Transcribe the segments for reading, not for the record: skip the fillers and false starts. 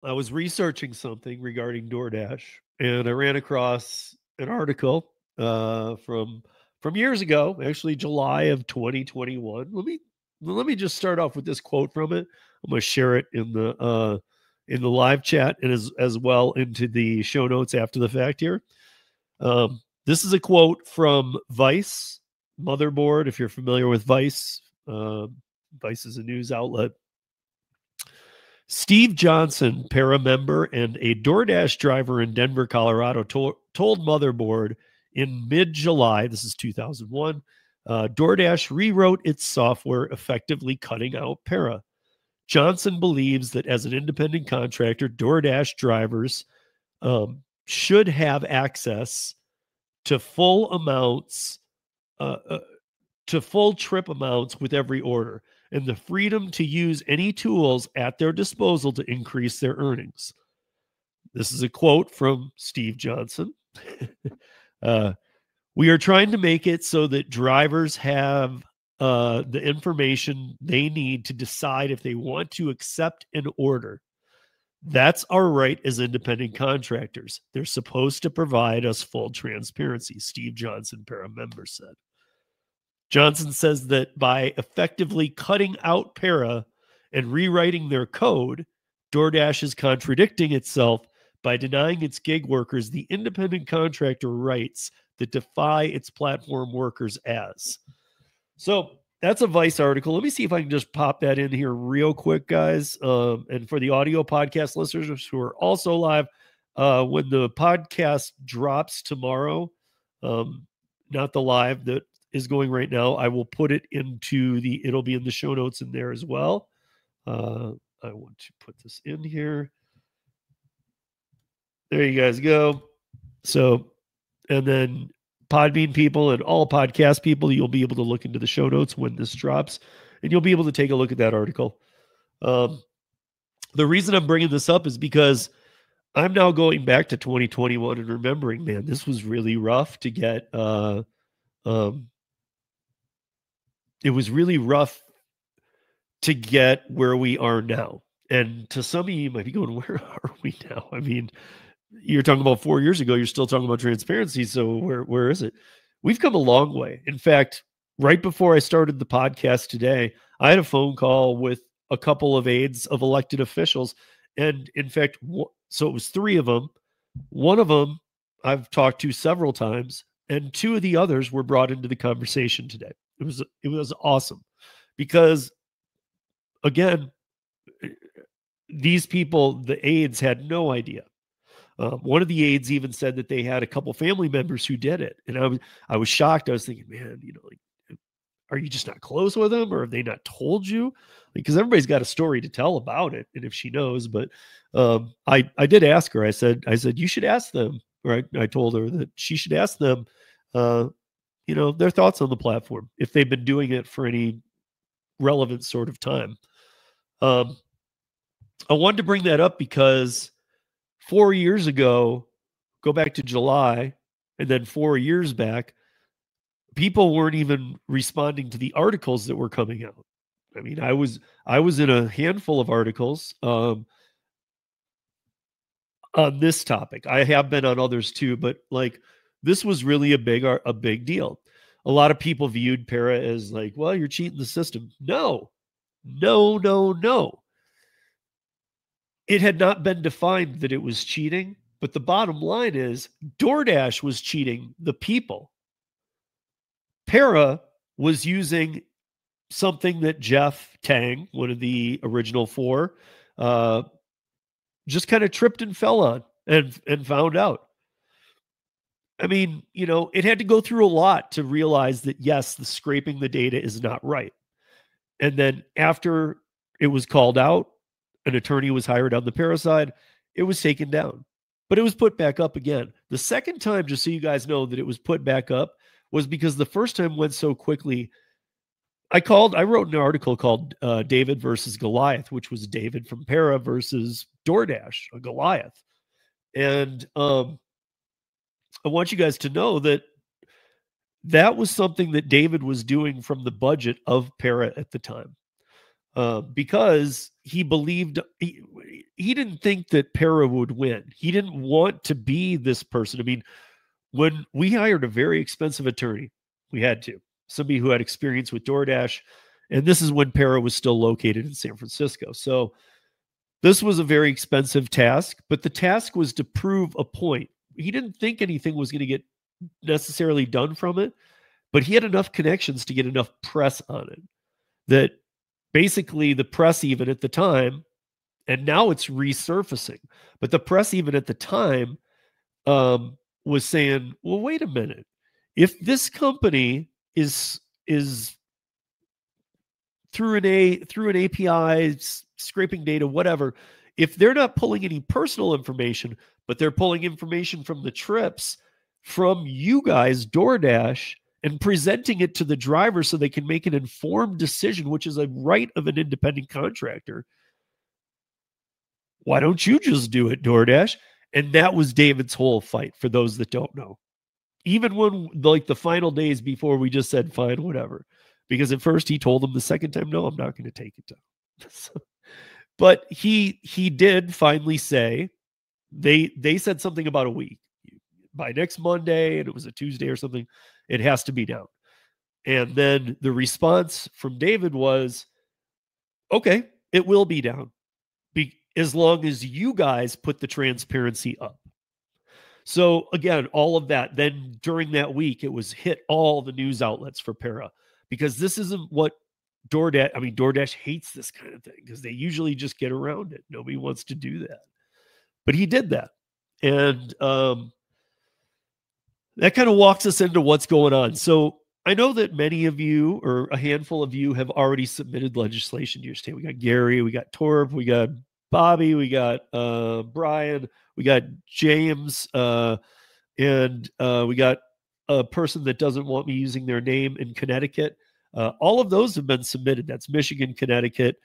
I was researching something regarding DoorDash, and I ran across an article from years ago, actually July of 2021. Let me just start off with this quote from it. I'm going to share it in the live chat and as well into the show notes after the fact here. This is a quote from Vice, Motherboard. If you're familiar with Vice, Vice is a news outlet. Steve Johnson, para member and a DoorDash driver in Denver, Colorado, told Motherboard in mid-July, this is 2001, DoorDash rewrote its software, effectively cutting out para. Johnson believes that as an independent contractor, DoorDash drivers should have access to full amounts, to full trip amounts with every order, and the freedom to use any tools at their disposal to increase their earnings. This is a quote from Steve Johnson. We are trying to make it so that drivers have the information they need to decide if they want to accept an order. That's our right as independent contractors. They're supposed to provide us full transparency, Steve Johnson, para member, said. Johnson says that by effectively cutting out para and rewriting their code, DoorDash is contradicting itself by denying its gig workers the independent contractor rights that defy its platform workers as. So that's a Vice article. Let me see if I can just pop that in here real quick, guys. And for the audio podcast listeners who are also live, when the podcast drops tomorrow, not the live that is going right now, I will put it it'll be in the show notes in there as well. I want to put this in here. There you guys go. So, and then Podbean people and all podcast people, you'll be able to look into the show notes when this drops, and you'll be able to take a look at that article. The reason I'm bringing this up is because I'm now going back to 2021 and remembering, man, this was really rough to get. It was really rough to get where we are now. And to some of you might be going, where are we now? I mean, you're talking about 4 years ago, you're still talking about transparency. So where is it? We've come a long way. In fact, right before I started the podcast today, I had a phone call with a couple of aides of elected officials. And in fact, so it was 3 of them. One of them I've talked to several times, and 2 of the others were brought into the conversation today. It was awesome because, again, these people, the aides, had no idea. One of the aides even said that they had a couple family members who did it, and I was shocked. I was thinking, man, like, are you just not close with them, or have they not told you? Because everybody's got a story to tell about it, and if she knows, but I did ask her. I said you should ask them. Right? I told her that she should ask them, their thoughts on the platform if they've been doing it for any relevant sort of time. I wanted to bring that up because 4 years ago, go back to July, and then 4 years back, people weren't even responding to the articles that were coming out. I mean, I was in a handful of articles on this topic. I have been on others too, but like this was really a big deal. A lot of people viewed para as like, well, you're cheating the system. No. It had not been defined that it was cheating, but the bottom line is DoorDash was cheating the people. Para was using something that Jeff Tang, one of the original 4, just kind of tripped and fell on and found out. I mean, it had to go through a lot to realize that, yes, the scraping the data is not right. And then after it was called out, an attorney was hired on the para side, it was taken down. But it was put back up again. The second time, just so you guys know that it was put back up, was because the first time went so quickly. I wrote an article called David versus Goliath, which was David from para versus DoorDash, a Goliath. And I want you guys to know that that was something that David was doing from the budget of para at the time. because he believed he didn't think that Para would win. He didn't want to be this person. I mean, when we hired a very expensive attorney, we had to, somebody who had experience with DoorDash, and this is when Para was still located in San Francisco. So this was a very expensive task, but the task was to prove a point. He didn't think anything was going to get necessarily done from it, but he had enough connections to get enough press on it that basically the press, even at the time, and now it's resurfacing, but the press even at the time was saying, well, wait a minute. If this company is through an API, scraping data, whatever, if they're not pulling any personal information, but they're pulling information from the trips from you guys, DoorDash, and presenting it to the driver so they can make an informed decision, which is a right of an independent contractor, why don't you just do it, DoorDash? And that was David's whole fight, for those that don't know. Even when, like, the final days before, we just said, fine, whatever. Because at first he told them the second time, no, I'm not going to take it down. But he did finally say, they said something about a week. By next Monday, and it was a Tuesday or something, it has to be down. And then the response from David was, okay, it will be down, as long as you guys put the transparency up. So again, all of that, then during that week, it was hit all the news outlets for Para, because this isn't what DoorDash hates this kind of thing, because they usually just get around it. Nobody wants to do that. But he did that. And that kind of walks us into what's going on. So I know that many of you, or a handful of you, have already submitted legislation to your state. We got Gary, we got Torb, we got Bobby, we got Brian, we got James, and we got a person that doesn't want me using their name in Connecticut. All of those have been submitted. That's Michigan, Connecticut,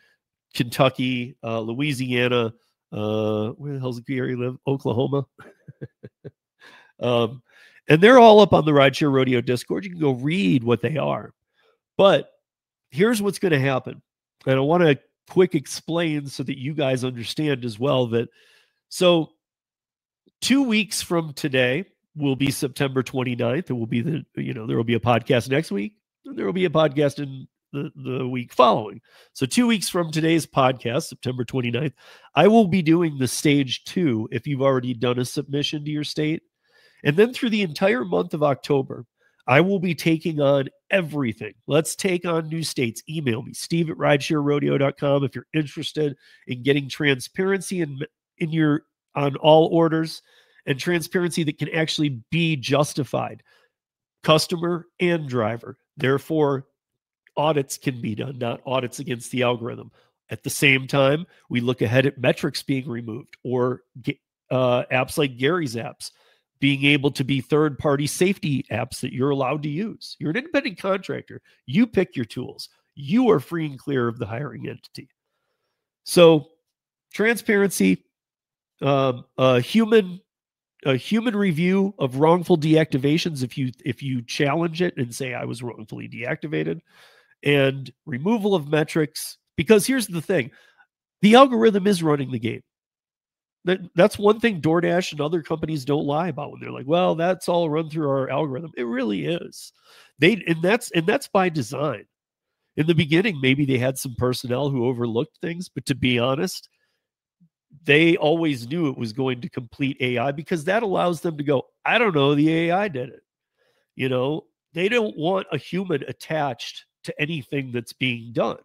Kentucky, Louisiana. Where the hell's Gary live? Oklahoma. And they're all up on the Rideshare Rodeo Discord. You can go read what they are. But here's what's going to happen. And I want to quick explain so that you guys understand as well that, so 2 weeks from today will be September 29th. It will be there will be a podcast next week. And there will be a podcast in the week following. So 2 weeks from today's podcast, September 29th, I will be doing the stage 2 if you've already done a submission to your state. And then through the entire month of October, I will be taking on everything. Let's take on new states. Email me, steve@ridesharerodeo.com, if you're interested in getting transparency on all orders, and transparency that can actually be justified, customer and driver. Therefore, audits can be done, not audits against the algorithm. At the same time, we look ahead at metrics being removed, or apps like Gary's apps being able to be third-party safety apps that you're allowed to use. You're an independent contractor. You pick your tools. You are free and clear of the hiring entity. So transparency, a human review of wrongful deactivations if you challenge it and say I was wrongfully deactivated, and removal of metrics. Because here's the thing, the algorithm is running the game. That's one thing DoorDash and other companies don't lie about when they're like, well, that's all run through our algorithm. It really is. And that's by design. In the beginning, maybe they had some personnel who overlooked things, but to be honest, they always knew it was going to complete AI, because that allows them to go, I don't know, the AI did it. They don't want a human attached to anything that's being done.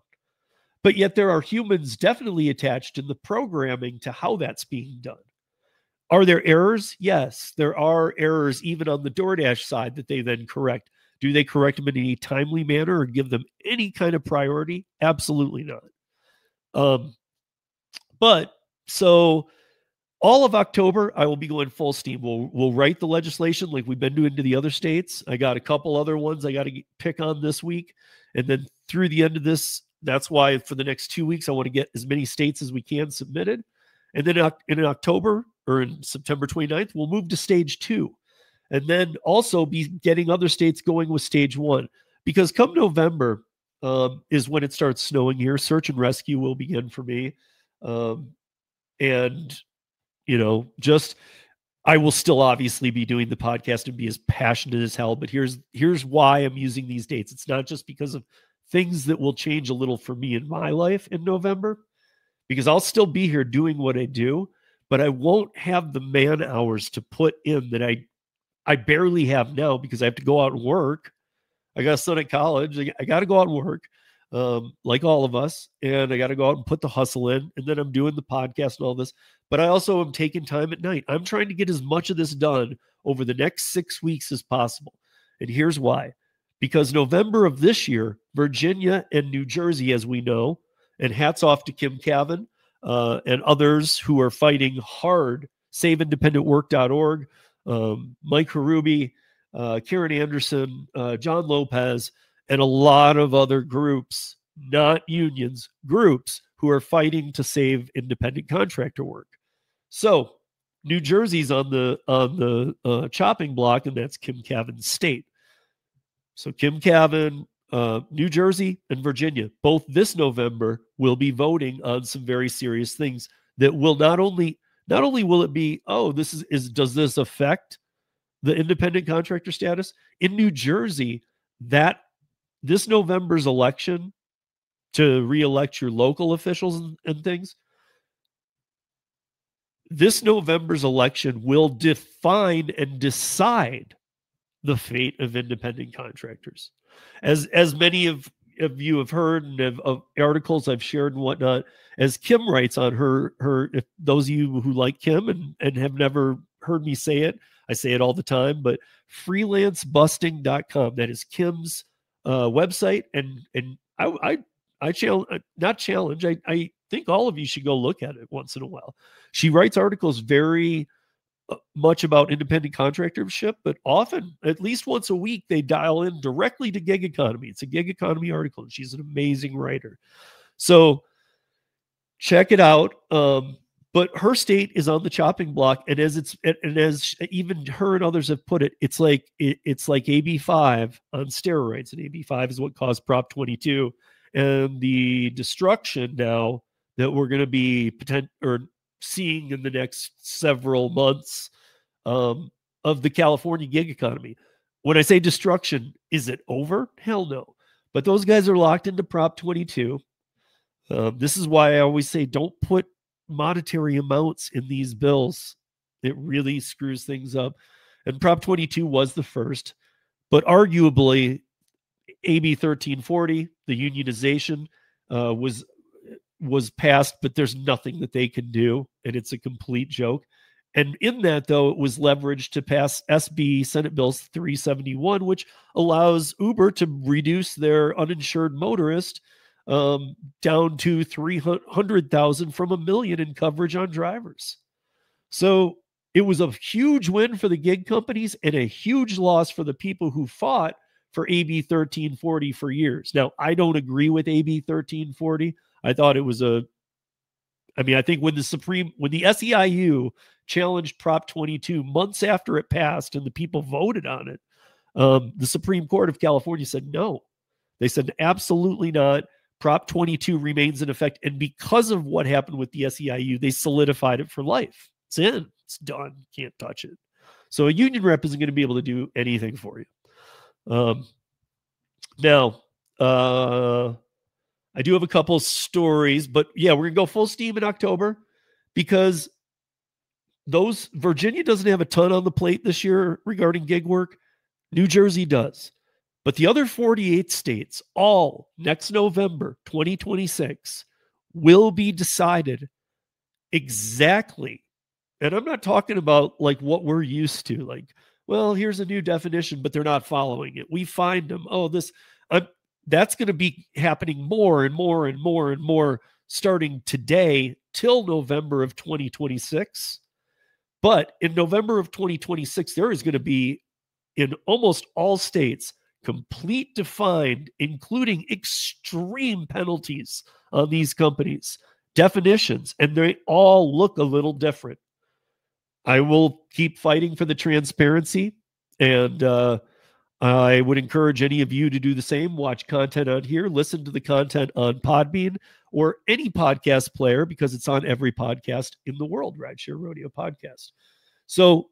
But yet there are humans definitely attached in the programming to how that's being done. Are there errors? Yes, there are errors even on the DoorDash side that they then correct. Do they correct them in any timely manner or give them any kind of priority? Absolutely not. But so all of October, I will be going full steam. We'll write the legislation like we've been doing to the other states. I got a couple other ones I got to pick on this week. And then through the end of this, that's why for the next 2 weeks, I want to get as many states as we can submitted. And then in October, or in September 29th, we'll move to stage 2. And then also be getting other states going with stage 1. Because come November, is when it starts snowing here. Search and rescue will begin for me. And, just I will still obviously be doing the podcast and be as passionate as hell. But here's why I'm using these dates. It's not just because of things that will change a little for me in my life in November, because I'll still be here doing what I do, but I won't have the man hours to put in that I barely have now, because I have to go out and work. I got a son at college. I got to go out and work, like all of us, and I got to go out and put the hustle in, and then I'm doing the podcast and all this. But I also am taking time at night. I'm trying to get as much of this done over the next 6 weeks as possible. And here's why. Because November of this year, Virginia and New Jersey, as we know, and hats off to Kim Cavan and others who are fighting hard, SaveIndependentWork.org, Mike Harubi, Karen Anderson, John Lopez, and a lot of other groups, not unions, groups who are fighting to save independent contractor work. So New Jersey's on the chopping block, and that's Kim Cavan's state. So Kim Cavan, New Jersey, and Virginia, both this November, will be voting on some very serious things that will not only will it be, does this affect the independent contractor status? In New Jersey, that this November's election to reelect your local officials and things, this November's election will define and decide the fate of independent contractors. As many of you have heard, and of articles I've shared and whatnot, as Kim writes on her if those of you who like Kim and have never heard me say it, I say it all the time, but freelancebusting.com, that is Kim's website. And I challenge, I think all of you should go look at it once in a while. She writes articles very much about independent contractorship, but often, at least once a week, they dial in directly to gig economy. It's a gig economy article, and she's an amazing writer. So check it out. But her state is on the chopping block, and as even her and others have put it, it's like AB5 on steroids, and AB5 is what caused Prop 22, and the destruction now that we're going to be seeing in the next several months of the California gig economy. When I say destruction, is it over? Hell no. But those guys are locked into Prop 22. This is why I always say don't put monetary amounts in these bills. It really screws things up. And Prop 22 was the first, but arguably AB 1340, the unionization, was passed, but there's nothing that they can do, and it's a complete joke. And in that, though, it was leveraged to pass SB Senate Bill 371, which allows Uber to reduce their uninsured motorist down to 300,000 from $1 million in coverage on drivers. So it was a huge win for the gig companies and a huge loss for the people who fought for AB 1340 for years. Now, I don't agree with AB 1340. I thought it was I think when the SEIU challenged Prop 22 months after it passed and the people voted on it, the Supreme Court of California said no. They said absolutely not. Prop 22 remains in effect. And because of what happened with the SEIU, they solidified it for life. It's in. It's done. Can't touch it. So a union rep isn't going to be able to do anything for you. Now, I do have a couple stories, but yeah, we're going to go full steam in October because Virginia doesn't have a ton on the plate this year regarding gig work. New Jersey does. But the other 48 states, all next November, 2026, will be decided exactly. And I'm not talking about like what we're used to, like, well, here's a new definition, but they're not following it. We find them. That's going to be happening more and more and more and more starting today till November of 2026. But in November of 2026, there is going to be, in almost all states, complete defined, including extreme penalties on these companies, definitions, and they all look a little different. I will keep fighting for the transparency, and I would encourage any of you to do the same. Watch content on here, listen to the content on Podbean or any podcast player, because it's on every podcast in the world, Rideshare Rodeo Podcast. So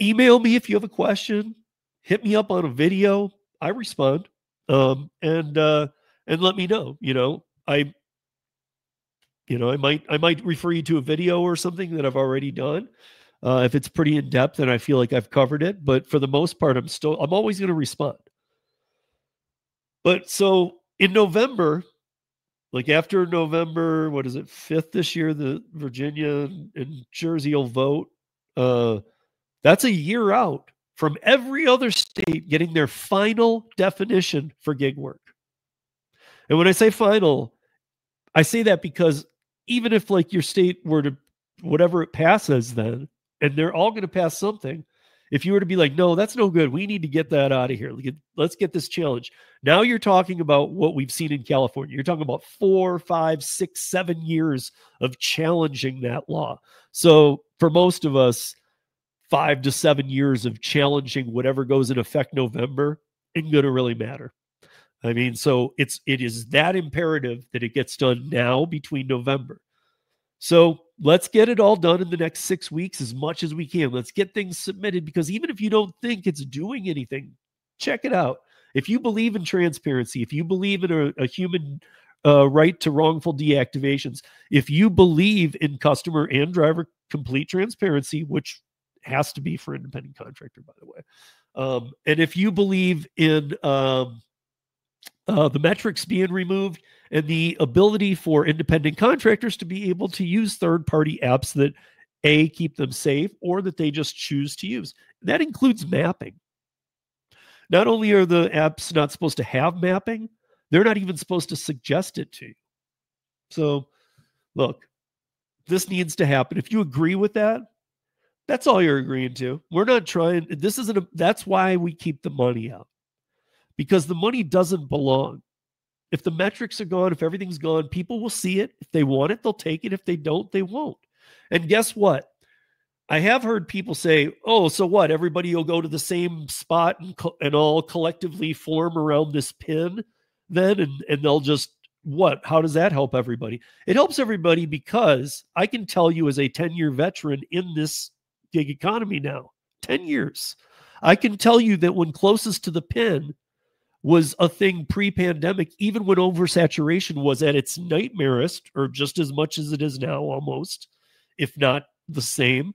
email me if you have a question, hit me up on a video. I respond. And let me know. I might refer you to a video or something that I've already done. If it's pretty in depth and I feel like I've covered it, but for the most part, I'm always going to respond. But so in November, like after November, 5th this year, the Virginia and Jersey will vote. That's a year out from every other state getting their final definition for gig work. And when I say final, I say that because even if like your state were to, whatever it passes then, and they're all going to pass something, if you were to be like, no, that's no good, we need to get that out of here. Let's get this challenge. Now you're talking about what we've seen in California. You're talking about 4, 5, 6, 7 years of challenging that law. So for most of us, 5 to 7 years of challenging whatever goes in effect November ain't going to really matter. I mean, so it is that imperative that it gets done now between November. So let's get it all done in the next 6 weeks as much as we can. Let's get things submitted, because even if you don't think it's doing anything, check it out. If you believe in transparency, if you believe in a human right to wrongful deactivations, if you believe in customer and driver complete transparency, which has to be for independent contractor, by the way, and if you believe in the metrics being removed and the ability for independent contractors to be able to use third-party apps that keep them safe or that they just choose to use. That includes mapping. Not only are the apps not supposed to have mapping, they're not even supposed to suggest it to you. So look, this needs to happen. If you agree with that, that's all you're agreeing to. We're not trying. That's why we keep the money out. Because the money doesn't belong. If the metrics are gone, if everything's gone, people will see it. If they want it, they'll take it. If they don't, they won't. And guess what? I have heard people say, oh, so what? Everybody will go to the same spot and all collectively form around this pin then, and they'll just, what? How does that help everybody? It helps everybody because I can tell you as a 10-year veteran in this gig economy now, 10 years, I can tell you that when closest to the pin was a thing pre-pandemic, even when oversaturation was at its nightmarest, or just as much as it is now almost, if not the same.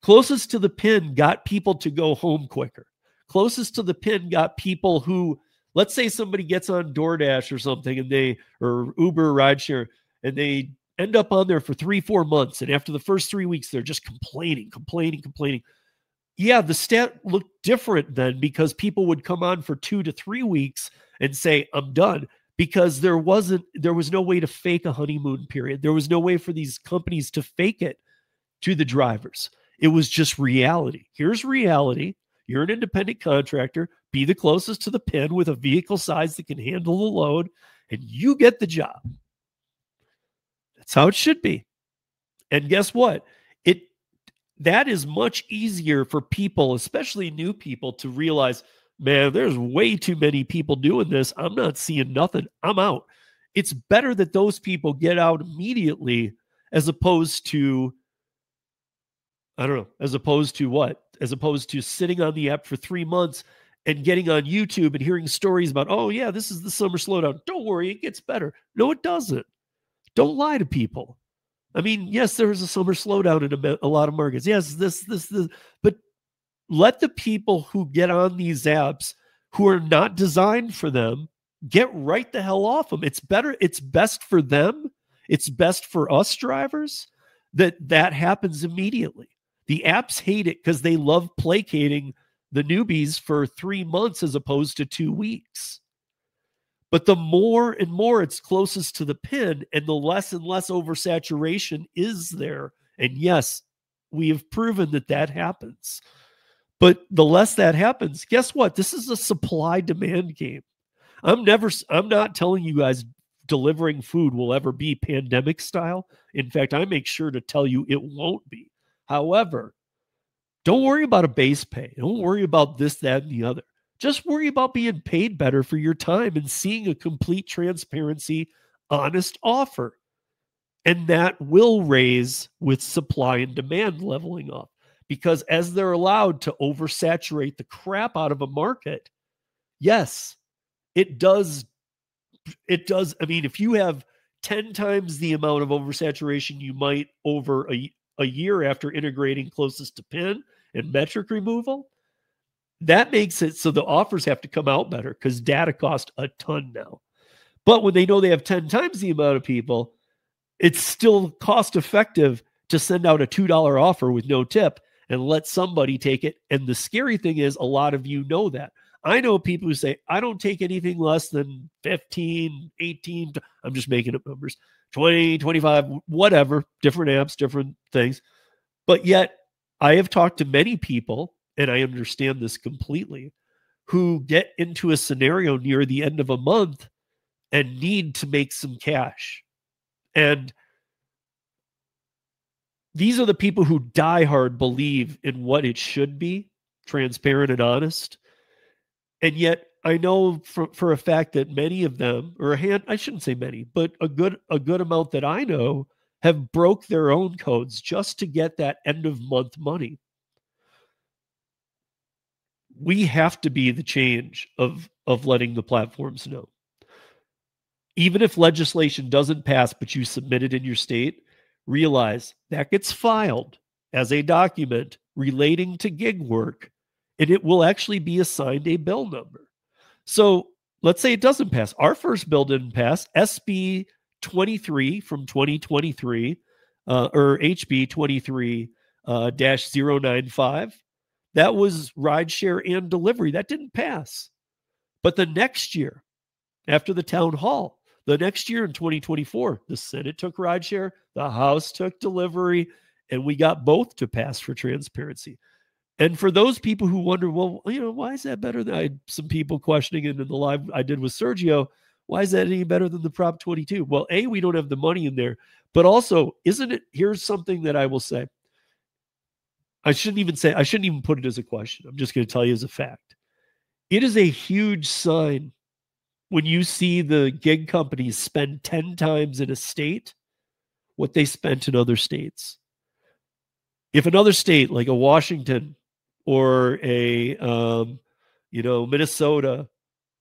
Closest to the pin got people to go home quicker. Closest to the pin got people who, let's say somebody gets on DoorDash or something, or Uber, Rideshare, and they end up on there for 3-4 months. And after the first 3 weeks, they're just complaining. Yeah, the stat looked different then because people would come on for 2 to 3 weeks and say, I'm done, because there was no way to fake a honeymoon period. There was no way for these companies to fake it to the drivers. It was just reality. Here's reality. You're an independent contractor. Be the closest to the pin with a vehicle size that can handle the load, and you get the job. That's how it should be. And guess what? That is much easier for people, especially new people, to realize, man, there's way too many people doing this. I'm not seeing nothing. I'm out. It's better that those people get out immediately as opposed to, as opposed to what? As opposed to sitting on the app for 3 months and getting on YouTube and hearing stories about, oh yeah, this is the summer slowdown. Don't worry, it gets better. No, it doesn't. Don't lie to people. I mean, yes, there is a summer slowdown in a lot of markets. Yes, this, but let the people who get on these apps who are not designed for them get right the hell off them. It's better. It's best for them. It's best for us drivers that happens immediately. The apps hate it because they love placating the newbies for 3 months as opposed to 2 weeks. But the more and more it's closest to the pin, and the less and less oversaturation is there. And yes, we have proven that happens. But the less that happens, guess what? This is a supply-demand game. I'm not telling you guys delivering food will ever be pandemic style. In fact, I make sure to tell you it won't be. However, don't worry about a base pay. Don't worry about this, that, and the other. Just worry about being paid better for your time and seeing a complete transparency, honest offer. And that will raise with supply and demand leveling off. Because as they're allowed to oversaturate the crap out of a market, yes, it does. It does. I mean, if you have 10 times the amount of oversaturation you might over a year after integrating closest to pin and metric removal, that makes it so the offers have to come out better because data cost a ton now. But when they know they have 10 times the amount of people, it's still cost effective to send out a $2 offer with no tip and let somebody take it. And the scary thing is, a lot of you know that. I know people who say, I don't take anything less than 15, 18, I'm just making up numbers, 20, 25, whatever, different apps, different things. But yet I have talked to many people, and I understand this completely, who get into a scenario near the end of a month and need to make some cash. And these are the people who die hard believe in what it should be, transparent and honest. And yet I know for a fact that many of them, or I shouldn't say many, but a good amount that I know have broke their own codes just to get that end of month money. We have to be the change of letting the platforms know. Even if legislation doesn't pass, but you submit it in your state, realize that gets filed as a document relating to gig work, and it will actually be assigned a bill number. So let's say it doesn't pass. Our first bill didn't pass, SB 23 from 2023, or HB 23-095. That was rideshare and delivery. That didn't pass. But the next year, after the town hall, the next year in 2024, the Senate took rideshare, the House took delivery, and we got both to pass for transparency. And for those people who wonder, well, why is that better than I had some people questioning it in the live I did with Sergio? Why is that any better than the Prop 22? Well, A, we don't have the money in there, but also, isn't it? Here's something that I will say. I shouldn't even put it as a question. I'm just going to tell you as a fact. It is a huge sign when you see the gig companies spend 10 times in a state what they spent in other states. If another state like a Washington or a Minnesota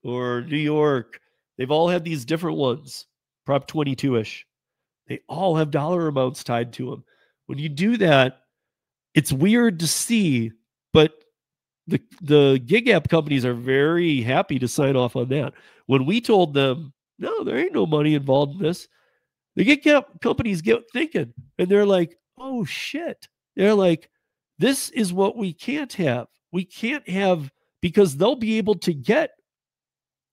or New York, they've all had these different ones, Prop 22-ish. They all have dollar amounts tied to them. When you do that, it's weird to see, but the gig app companies are very happy to sign off on that. When we told them, no, there ain't no money involved in this, the gig app companies get thinking, and they're like, oh, shit. They're like, this is what we can't have. We can't have, because they'll be able to get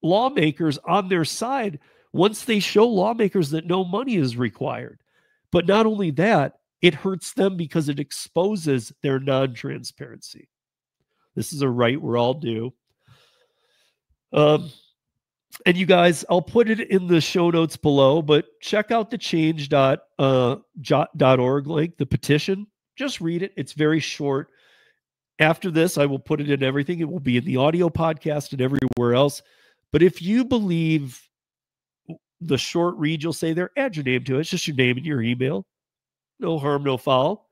lawmakers on their side once they show lawmakers that no money is required. But not only that, it hurts them because it exposes their non-transparency. This is a right we're all due. And you guys, I'll put it in the show notes below, but check out the change.org link, the petition. Just read it. It's very short. After this, I will put it in everything. It will be in the audio podcast and everywhere else. But if you believe the short read, you'll say there, add your name to it. It's just your name and your email. No harm, no foul.